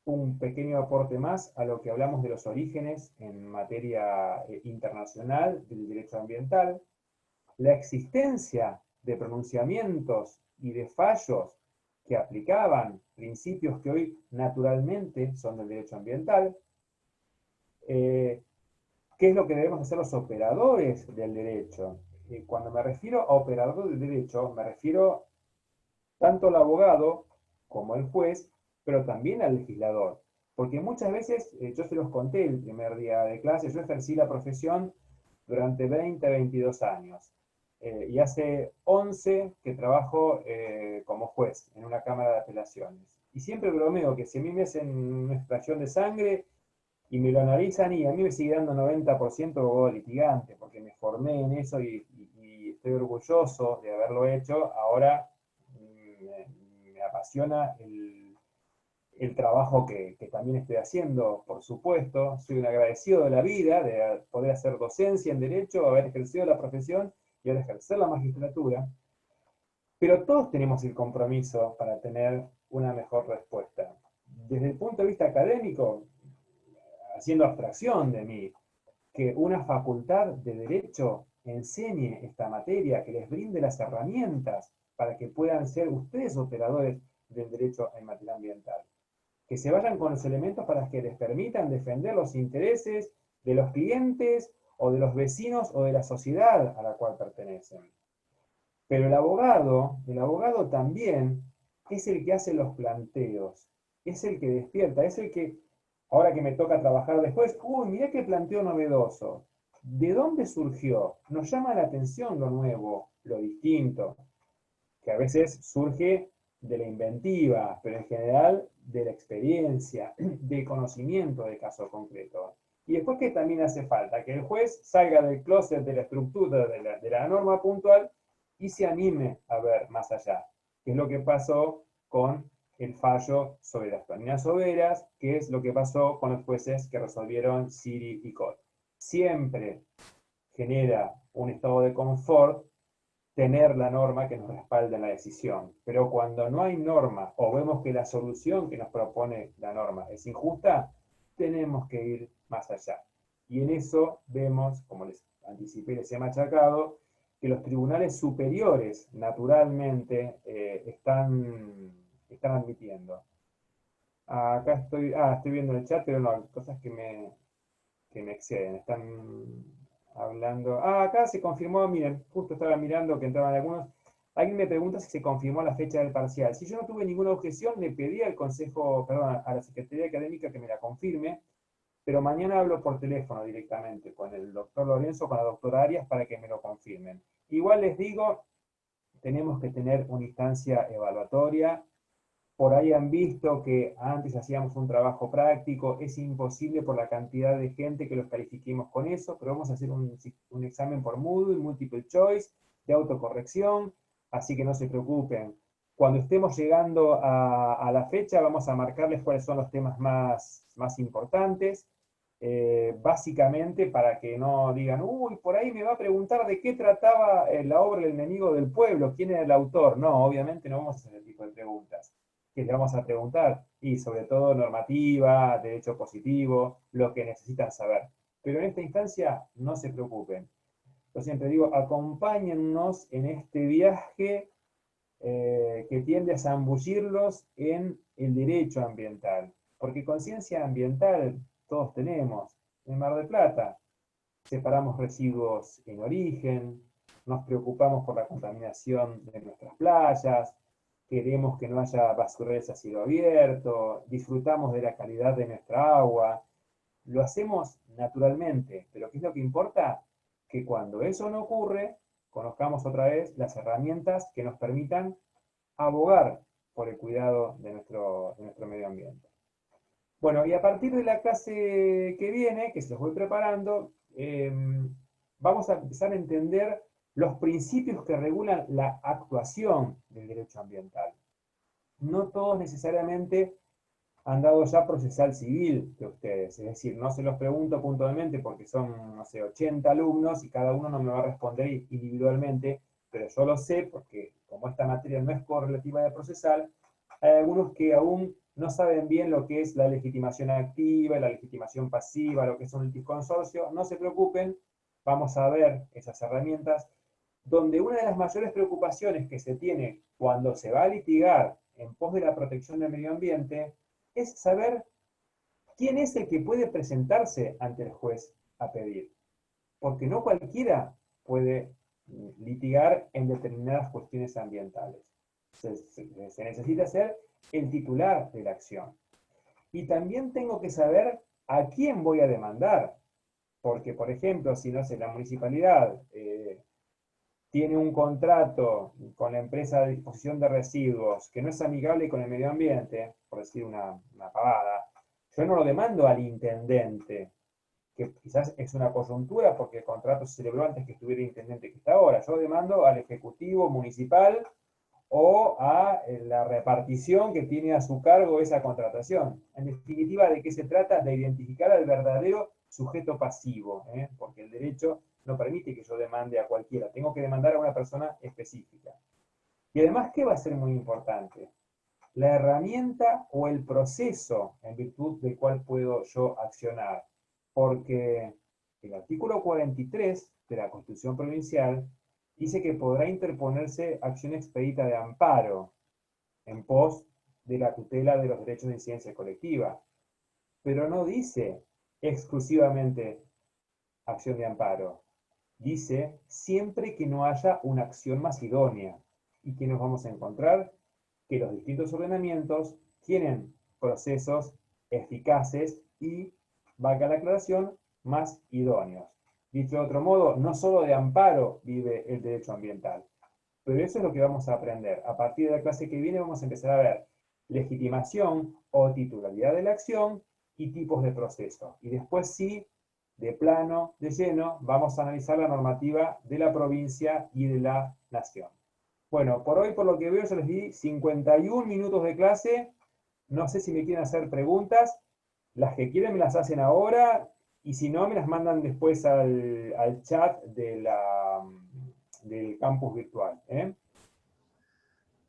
Speaker 1: Un pequeño aporte más a lo que hablamos de los orígenes en materia internacional del derecho ambiental, la existencia de pronunciamientos y de fallos que aplicaban principios que hoy naturalmente son del derecho ambiental, ¿qué es lo que debemos hacer los operadores del derecho? Cuando me refiero a operador del derecho, me refiero tanto al abogado como al juez, pero también al legislador. Porque muchas veces, yo se los conté el primer día de clase, yo ejercí la profesión durante 20, 22 años. Y hace 11 que trabajo como juez en una cámara de apelaciones. Y siempre bromeo que si a mí me hacen una extracción de sangre y me lo analizan y a mí me sigue dando 90% abogado litigante, porque me formé en eso y estoy orgulloso de haberlo hecho. Ahora me apasiona el trabajo que también estoy haciendo, por supuesto. Soy un agradecido de la vida, de poder hacer docencia en derecho, haber ejercido la profesión y ahora ejercer la magistratura. Pero todos tenemos el compromiso para tener una mejor respuesta. Desde el punto de vista académico, haciendo abstracción de mí, que una facultad de derecho enseñe esta materia, que les brinde las herramientas para que puedan ser ustedes operadores del derecho en materia ambiental. que se vayan con los elementos para que les permitan defender los intereses de los clientes o de los vecinos o de la sociedad a la cual pertenecen. Pero el abogado también es el que hace los planteos, es el que despierta, es el que, ahora que me toca trabajar después, uy, mirá qué planteo novedoso. ¿De dónde surgió? Nos llama la atención lo nuevo, lo distinto, que a veces surge de la inventiva, pero en general de la experiencia, del conocimiento del caso concreto. Y después que también hace falta que el juez salga del closet de la estructura de la norma puntual y se anime a ver más allá, que es lo que pasó con el fallo sobre las planillas soberas, que es lo que pasó con los jueces que resolvieron Siri y Code. Siempre genera un estado de confort tener la norma que nos respalde en la decisión. Pero cuando no hay norma o vemos que la solución que nos propone la norma es injusta, tenemos que ir más allá. Y en eso vemos, como les anticipé, les he machacado, que los tribunales superiores naturalmente están admitiendo. Acá estoy viendo el chat, pero no, hay cosas que me exceden. Están hablando. Acá se confirmó, miren, justo estaba mirando que entraban algunos. Alguien me pregunta si se confirmó la fecha del parcial. Si yo no tuve ninguna objeción, le pedí al consejo, perdón, a la Secretaría Académica que me la confirme, pero mañana hablo por teléfono directamente con el doctor Lorenzo, con la doctora Arias, para que me lo confirmen. Igual les digo, tenemos que tener una instancia evaluatoria. Por ahí han visto que antes hacíamos un trabajo práctico, es imposible por la cantidad de gente que los califiquemos con eso, pero vamos a hacer un examen por Moodle, multiple choice, de autocorrección, así que no se preocupen. Cuando estemos llegando a la fecha, vamos a marcarles cuáles son los temas más importantes, básicamente para que no digan, uy, por ahí me va a preguntar de qué trataba la obra El enemigo del pueblo, quién era el autor. No, obviamente no vamos a hacer ese tipo de preguntas. ¿Qué le vamos a preguntar? Y sobre todo normativa, derecho positivo, lo que necesitan saber. Pero en esta instancia no se preocupen. Yo siempre digo, acompáñennos en este viaje que tiende a zambullirlos en el derecho ambiental. Porque conciencia ambiental todos tenemos. En Mar del Plata separamos residuos en origen, nos preocupamos por la contaminación de nuestras playas, queremos que no haya basureros a cielo abierto, disfrutamos de la calidad de nuestra agua. Lo hacemos naturalmente, pero ¿qué es lo que importa? Que cuando eso no ocurre, conozcamos otra vez las herramientas que nos permitan abogar por el cuidado de nuestro medio ambiente. Bueno, y a partir de la clase que viene, que se los voy preparando, vamos a empezar a entender los principios que regulan la actuación del derecho ambiental. No todos necesariamente han dado ya procesal civil de ustedes, es decir, no se los pregunto puntualmente porque son, no sé, 80 alumnos y cada uno no me va a responder individualmente, pero yo lo sé porque como esta materia no es correlativa de procesal, hay algunos que aún no saben bien lo que es la legitimación activa, la legitimación pasiva, lo que es un litisconsorcio. No se preocupen, vamos a ver esas herramientas, donde una de las mayores preocupaciones que se tiene cuando se va a litigar en pos de la protección del medio ambiente es saber quién es el que puede presentarse ante el juez a pedir. Porque no cualquiera puede litigar en determinadas cuestiones ambientales. Se necesita ser el titular de la acción. Y también tengo que saber a quién voy a demandar. Porque, por ejemplo, si no sé, la municipalidad tiene un contrato con la empresa de disposición de residuos que no es amigable con el medio ambiente, por decir una pavada, yo no lo demando al intendente, que quizás es una coyuntura porque el contrato se celebró antes que estuviera el intendente que está ahora. Yo demando al ejecutivo municipal o a la repartición que tiene a su cargo esa contratación. En definitiva, ¿de qué se trata? De identificar al verdadero sujeto pasivo, porque el derecho no permite que yo demande a cualquiera, tengo que demandar a una persona específica. Y además, ¿qué va a ser muy importante? La herramienta o el proceso en virtud del cual puedo yo accionar, porque el artículo 43 de la Constitución Provincial dice que podrá interponerse acción expedita de amparo en pos de la tutela de los derechos de incidencia colectiva. Pero no dice exclusivamente acción de amparo. Dice siempre que no haya una acción más idónea. ¿Y que nos vamos a encontrar? Que los distintos ordenamientos tienen procesos eficaces y, valga la aclaración, más idóneos. Dicho de otro modo, no solo de amparo vive el derecho ambiental, pero eso es lo que vamos a aprender. A partir de la clase que viene vamos a empezar a ver legitimación o titularidad de la acción y tipos de proceso. Y después sí, de plano, de lleno, vamos a analizar la normativa de la provincia y de la nación. Bueno, por hoy, por lo que veo, yo les di 51 minutos de clase. No sé si me quieren hacer preguntas. Las que quieren me las hacen ahora, y si no, me las mandan después al chat del campus virtual.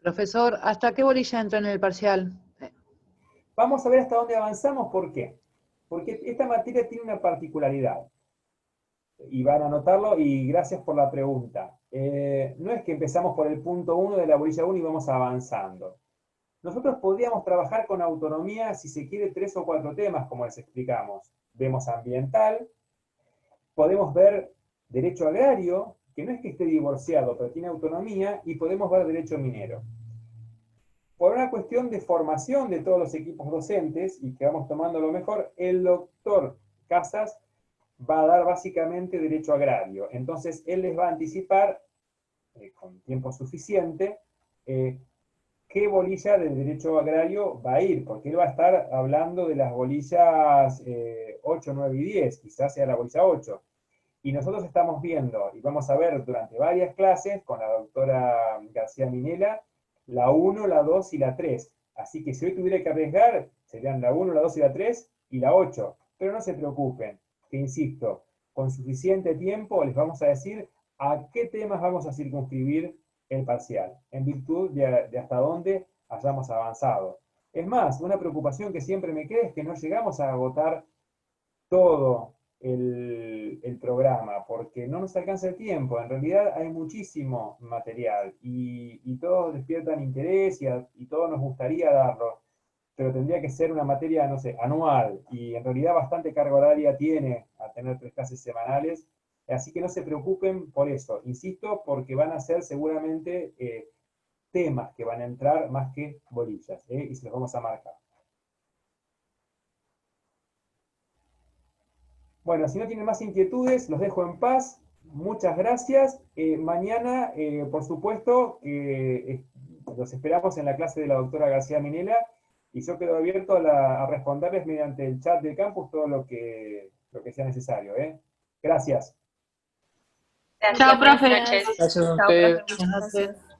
Speaker 2: Profesor, ¿hasta qué bolilla entra en el parcial?
Speaker 1: Vamos a ver hasta dónde avanzamos. ¿Por qué? Porque esta materia tiene una particularidad. Y van a notarlo, y gracias por la pregunta. No es que empezamos por el punto 1 de la bolilla 1 y vamos avanzando. Nosotros podríamos trabajar con autonomía, si se quiere, 3 o 4 temas, como les explicamos. Vemos ambiental, podemos ver derecho agrario, que no es que esté divorciado, pero tiene autonomía, y podemos ver derecho minero. Por una cuestión de formación de todos los equipos docentes, y que vamos tomando lo mejor, el doctor Casas va a dar básicamente derecho agrario. Entonces, él les va a anticipar, con tiempo suficiente, qué bolilla del derecho agrario va a ir, porque él va a estar hablando de las bolillas 8, 9 y 10, quizás sea la bolilla 8. Y nosotros estamos viendo, y vamos a ver durante varias clases, con la doctora García Minela, la 1, la 2 y la 3. Así que si hoy tuviera que arriesgar, serían la 1, la 2 y la 3 y la 8. Pero no se preocupen, que insisto, con suficiente tiempo les vamos a decir a qué temas vamos a circunscribir el parcial, en virtud de hasta dónde hayamos avanzado. Es más, una preocupación que siempre me queda es que no llegamos a agotar todo el programa, porque no nos alcanza el tiempo. En realidad hay muchísimo material, y todos despiertan interés, y todos nos gustaría darlo, pero tendría que ser una materia, no sé, anual, y en realidad bastante carga horaria tiene a tener 3 clases semanales, así que no se preocupen por eso, insisto, porque van a ser seguramente temas que van a entrar más que bolillas, y se los vamos a marcar. Bueno, si no tienen más inquietudes, los dejo en paz. Muchas gracias. Mañana, por supuesto, los esperamos en la clase de la doctora García Minela, y yo quedo abierto a responderles mediante el chat del campus todo lo que sea necesario. Gracias.
Speaker 3: Chao, profe.
Speaker 4: Gracias a
Speaker 3: Chao,
Speaker 4: ustedes.
Speaker 3: profe. Muchas gracias.